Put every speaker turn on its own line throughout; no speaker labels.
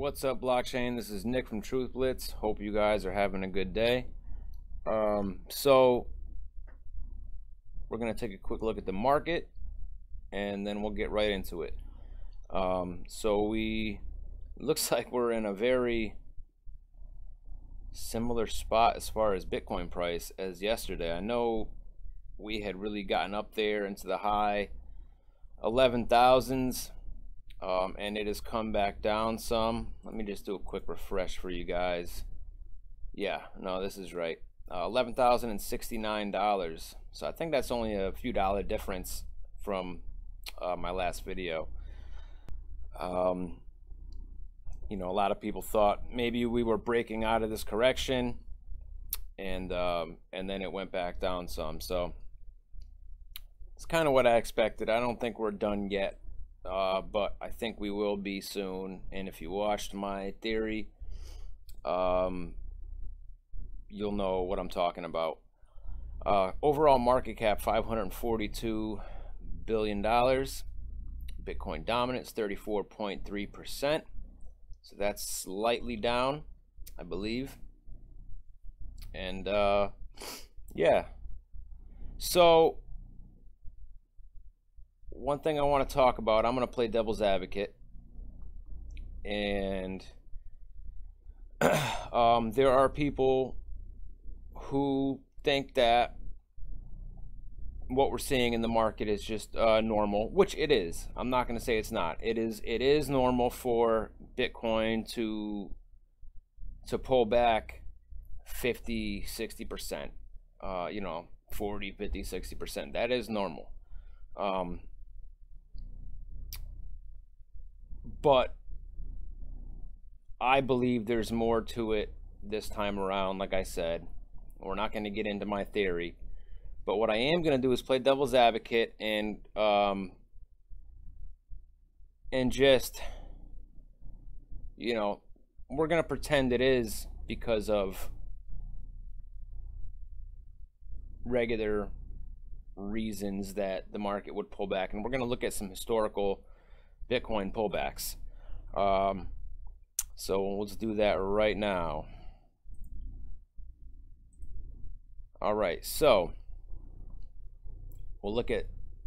What's up, blockchain? This is Nick from Truth Blitz. Hope you guys are having a good day. So we're gonna take a quick look at the market, and then we'll get right into it. Looks like we're in a very similar spot as far as Bitcoin price as yesterday. I know we had really gotten up there into the high 11,000s. And it has come back down some. Let me just do a quick refresh for you guys. Yeah, no, this is right. $11,069. So I think that's only a few dollar difference from my last video. You know, a lot of people thought maybe we were breaking out of this correction, and then it went back down some. So it's kind of what I expected. I don't think we're done yet. But I think we will be soon. And if you watched my theory, you'll know what I'm talking about. Overall market cap $542 billion. Bitcoin dominance 34.3%. So that's slightly down, I believe. And yeah. So one thing I want to talk about, I'm going to play devil's advocate, and there are people who think that what we're seeing in the market is just normal, which it is. I'm not going to say it's not. It is normal for Bitcoin to pull back 50, 60%, you know, 40, 50, 60%. That is normal. But I believe there's more to it this time around. Like I said, we're not going to get into my theory, but what I am going to do is play devil's advocate and just, you know, we're going to pretend it is because of regular reasons that the market would pull back, and we're going to look at some historical Bitcoin pullbacks. So let's do that right now. All right, so we'll look at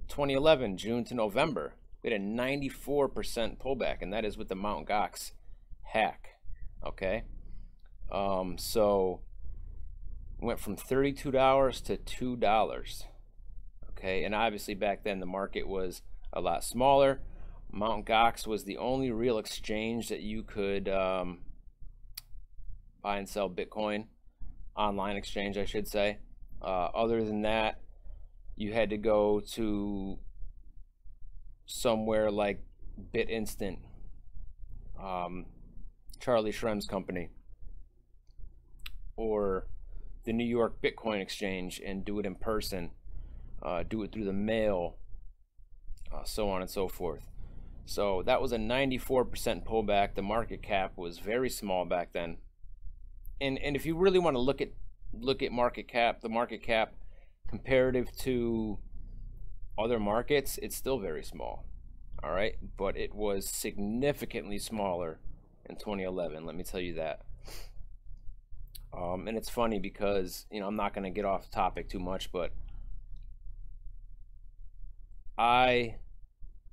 2011, June to November. We had a 94% pullback, and that is with the Mt. Gox hack. Okay, so went from $32 to $2. Okay, and obviously back then the market was a lot smaller. Mt. Gox was the only real exchange that you could buy and sell Bitcoin, online exchange, I should say. Other than that, you had to go to somewhere like BitInstant, Charlie Shrem's company, or the New York Bitcoin Exchange, and do it in person, do it through the mail, so on and so forth. So that was a 94% pullback. The market cap was very small back then. And if you really want to look at market cap, the market cap comparative to other markets, it's still very small. All right, but it was significantly smaller in 2011, let me tell you that. And it's funny because, you know, I'm not going to get off topic too much, but I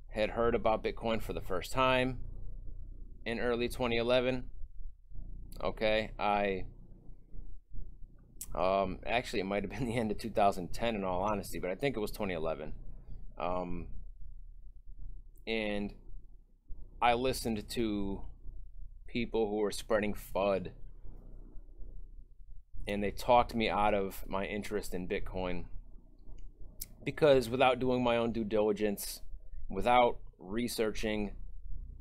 had heard about Bitcoin for the first time in early 2011. Okay, actually it might have been the end of 2010 in all honesty, but I think it was 2011. And I listened to people who were spreading FUD, and they talked me out of my interest in Bitcoin, because without doing my own due diligence, without researching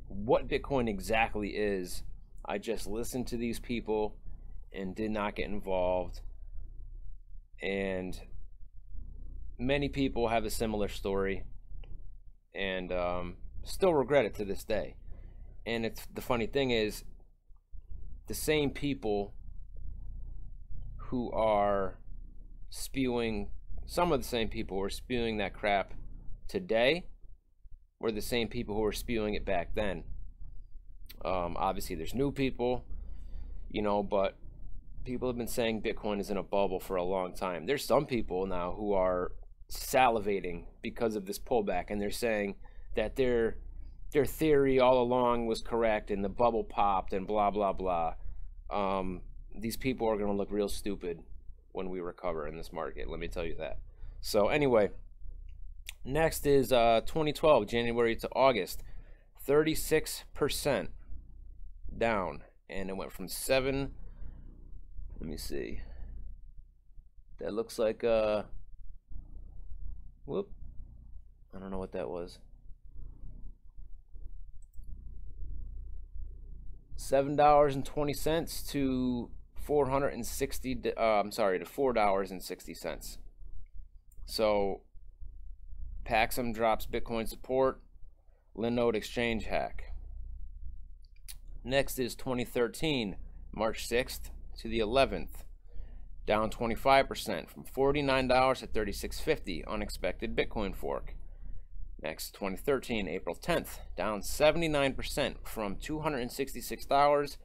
what Bitcoin exactly is, I just listened to these people and did not get involved. And many people have a similar story, and still regret it to this day. And it's the funny thing is, the same people who are spewing, some of the same people who are spewing that crap today were the same people who were spewing it back then. Obviously there's new people, you know, but people have been saying Bitcoin is in a bubble for a long time. There's some people now who are salivating because of this pullback, and they're saying that their theory all along was correct and the bubble popped and blah blah blah. These people are going to look real stupid when we recover in this market, let me tell you that. So anyway, next is 2012 January to August, 36% down, and it went from 7, let me see, that looks like whoop, I don't know what that was, $7.20 to 460 I'm sorry, to $4.60. So Paxum drops Bitcoin support, Linode exchange hack. Next is 2013 March 6th to the 11th, down 25% from $49 to $36.50, unexpected Bitcoin fork. Next, 2013 April 10th, down 79% from $266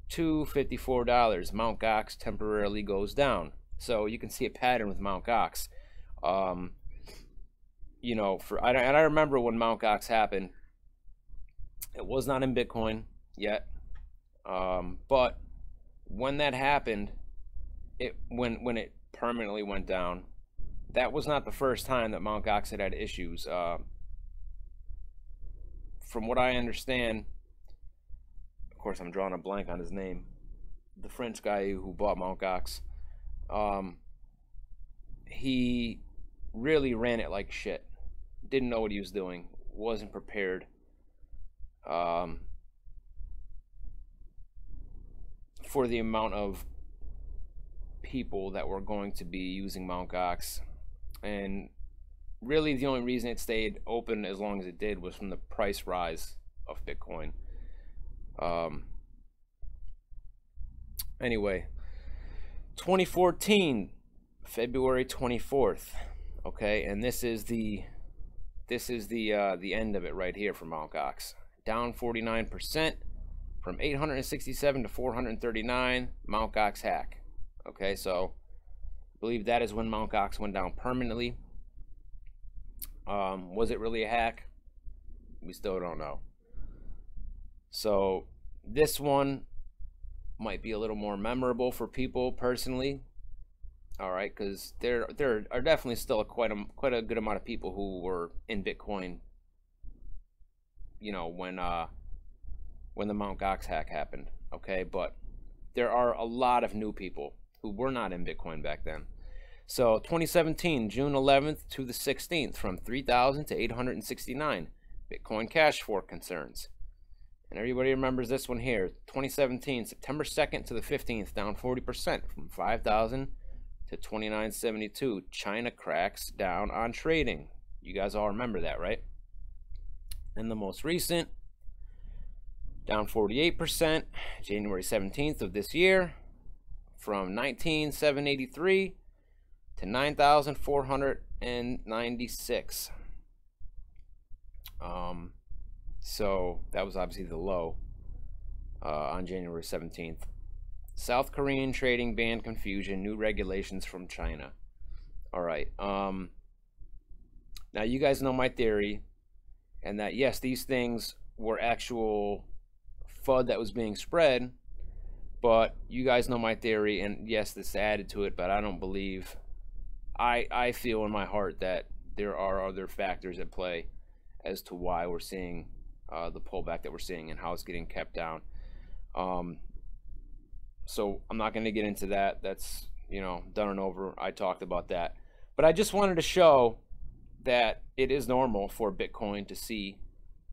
to $54. Mt. Gox temporarily goes down. So you can see a pattern with Mt. Gox. You know, and I remember when Mt. Gox happened, it was not in Bitcoin yet, but when that happened, when it permanently went down, that was not the first time that Mt. Gox had issues. From what I understand, of course I'm drawing a blank on his name, the French guy who bought Mt. Gox, he really ran it like shit. Didn't know what he was doing, wasn't prepared. For the amount of people that were going to be using Mt. Gox, and really the only reason it stayed open as long as it did was from the price rise of Bitcoin. Anyway, 2014 February 24th, okay, and this is the end of it right here for Mt. Gox, down 49% from 867 to 439. Mt. Gox hack. Okay, so I believe that is when Mt. Gox went down permanently. Was it really a hack? We still don't know. So this one might be a little more memorable for people personally. All right, because there are definitely still quite a good amount of people who were in Bitcoin, you know, when the Mt. Gox hack happened. Okay, but there are a lot of new people who were not in Bitcoin back then. So 2017 June 11th to the 16th, from 3,000 to 869, Bitcoin cash fork concerns. And everybody remembers this one here. 2017 September 2nd to the 15th, down 40% from 5,000 to 2972. China cracks down on trading. You guys all remember that, right? And the most recent, down 48%, January 17th of this year, from 19,783 to 9,496. So that was obviously the low on January 17th. South Korean trading ban confusion, new regulations from China. All right. Now you guys know my theory, and that yes, these things were actual FUD that was being spread, but you guys know my theory, and yes, this added to it, but I don't believe, I feel in my heart that there are other factors at play as to why we're seeing the pullback that we're seeing and how it's getting kept down. So I'm not going to get into that. That's, you know, done and over. I talked about that. But I just wanted to show that it is normal for Bitcoin to see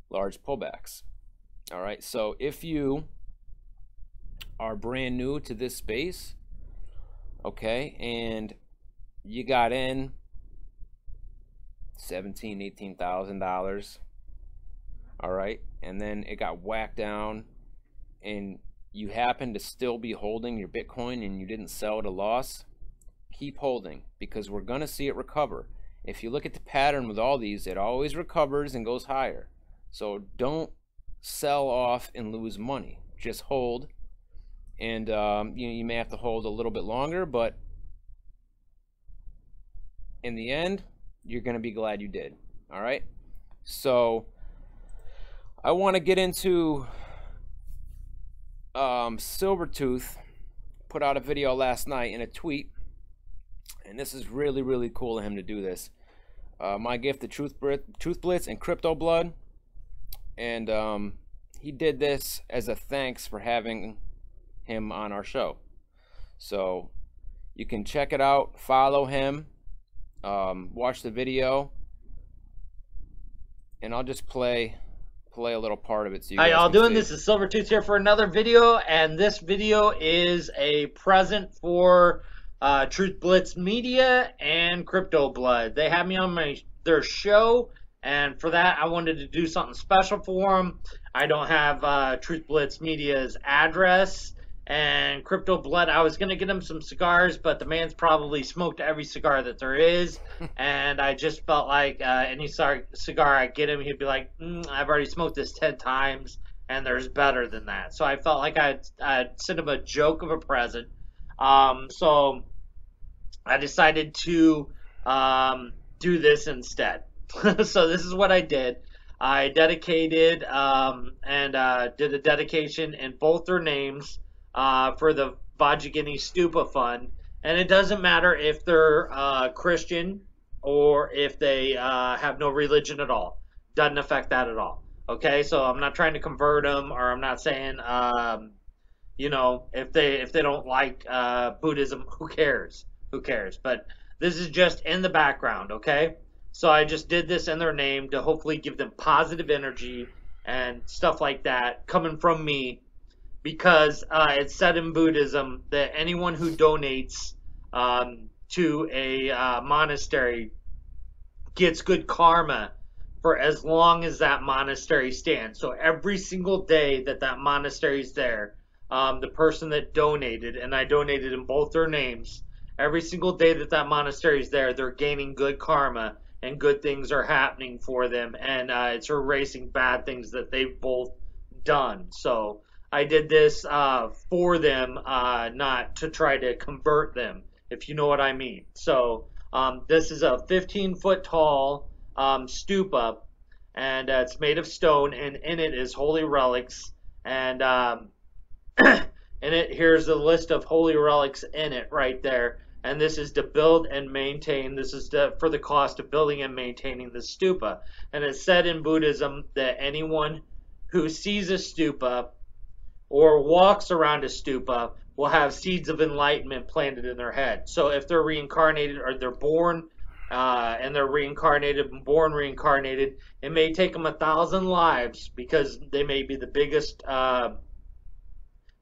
large pullbacks. All right. So if you are brand new to this space, okay, and you got in $17,000, $18,000, all right, and then it got whacked down, and you happen to still be holding your Bitcoin and you didn't sell at a loss, keep holding, because we're going to see it recover. If you look at the pattern with all these, it always recovers and goes higher. So don't sell off and lose money. Just hold, and you may have to hold a little bit longer, but in the end, you're going to be glad you did. All right. So I want to get into Silvertooth. Put out a video last night in a tweet, and this is really, really cool of him to do this. My gift to Truth Blitz and Crypto Blood, and he did this as a thanks for having him on our show. So you can check it out, follow him, watch the video, and I'll just play a little part of it. So you
How y'all doing?
see.
This is Silvertooth here for another video, and this video is a present for Truth Blitz Media and Crypto Blood. They had me on their show, and for that I wanted to do something special for them. I don't have Truth Blitz Media's address, and Crypto Blood, I was going to get him some cigars, but the man's probably smoked every cigar that there is, and I just felt like any cigar I get him, he'd be like, I've already smoked this 10 times, and there's better than that. So I felt like I'd send him a joke of a present. So I decided to do this instead. So this is what I did. I dedicated and did a dedication in both their names for the Vajragini Stupa Fund, and it doesn't matter if they're Christian or if they have no religion at all. Doesn't affect that at all. Okay, so I'm not trying to convert them, or I'm not saying, you know, if they don't like Buddhism, who cares? Who cares? But this is just in the background, okay? So I just did this in their name to hopefully give them positive energy and stuff like that coming from me. Because it's said in Buddhism that anyone who donates to a monastery gets good karma for as long as that monastery stands. So every single day that that monastery is there, the person that donated, and I donated in both their names, every single day that that monastery is there, they're gaining good karma and good things are happening for them, and it's erasing bad things that they've both done. So I did this for them, not to try to convert them, if you know what I mean. So this is a 15-foot tall stupa, and it's made of stone, and in it is holy relics. And in it, here's a list of holy relics in it right there. And this is to build and maintain. This is for the cost of building and maintaining the stupa. And it's said in Buddhism that anyone who sees a stupa or walks around a stupa will have seeds of enlightenment planted in their head. So if they're reincarnated, or they're born and they're reincarnated and born reincarnated, it may take them 1,000 lives, because they may be the biggest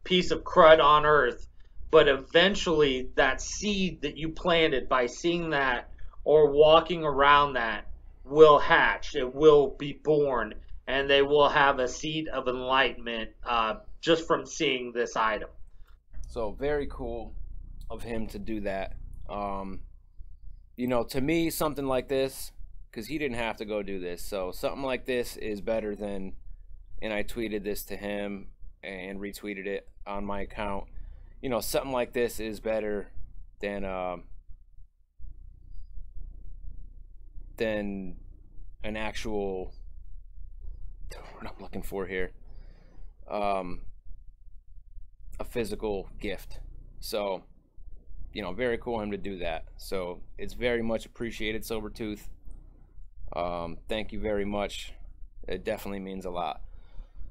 piece of crud on earth. But eventually that seed that you planted by seeing that or walking around that will hatch. It will be born, and they will have a seed of enlightenment just from seeing this item.
So very cool of him to do that. You know, to me, something like this, because he didn't have to go do this, so something like this is better than, and I tweeted this to him and retweeted it on my account. You know, something like this is better than an actual, what I'm looking for here, a physical gift. So, you know, very cool of him to do that. So it's very much appreciated, Silvertooth. Thank you very much. It definitely means a lot.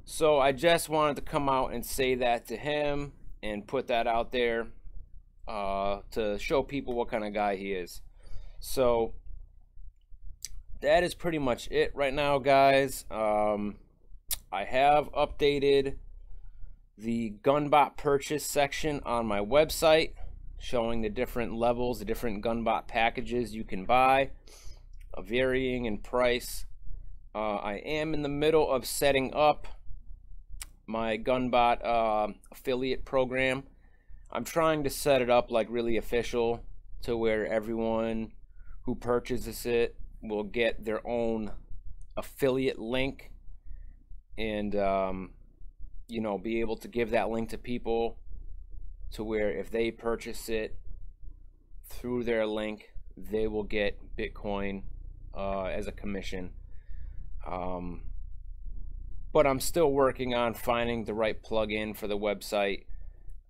So I just wanted to come out and say that to him and put that out there to show people what kind of guy he is. So that is pretty much it right now, guys. I have updated the Gunbot purchase section on my website, showing the different levels, the different Gunbot packages you can buy, varying in price. I am in the middle of setting up my Gunbot affiliate program. I'm trying to set it up like really official, to where everyone who purchases it will get their own affiliate link, and you know, be able to give that link to people to where if they purchase it through their link, they will get Bitcoin as a commission. But I'm still working on finding the right plugin for the website.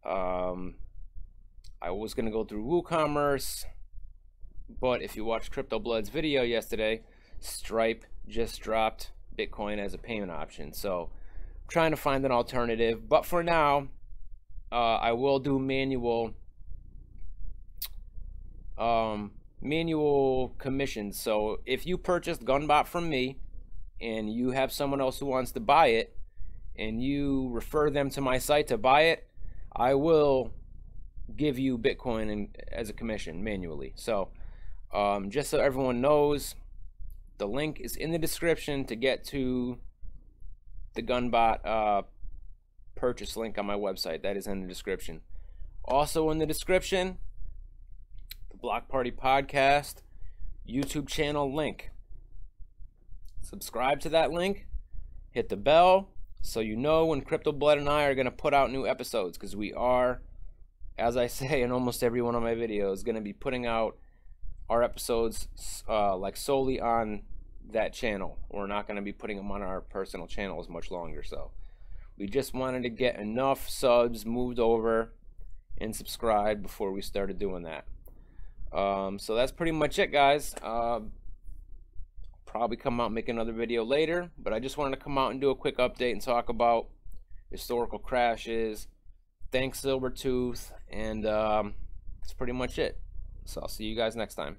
I was going to go through WooCommerce, but if you watched Crypto Blood's video yesterday, Stripe just dropped Bitcoin as a payment option. So I'm trying to find an alternative. But for now, I will do manual commissions. So if you purchased Gunbot from me and you have someone else who wants to buy it and you refer them to my site to buy it, I will give you Bitcoin as a commission manually. So just so everyone knows, the link is in the description to get to the Gunbot purchase link on my website. That is in the description. Also in the description, the Block Party Podcast YouTube channel link. Subscribe to that link, hit the bell so you know when Crypto Blood and I are going to put out new episodes, because we are, as I say in almost every one of my videos, going to be putting out our episodes like solely on that channel. We're not going to be putting them on our personal channels much longer. So we just wanted to get enough subs moved over and subscribed before we started doing that. So that's pretty much it, guys. Probably come out and make another video later, but I just wanted to come out and do a quick update and talk about historical crashes. Thanks Silvertooth, and that's pretty much it. So I'll see you guys next time.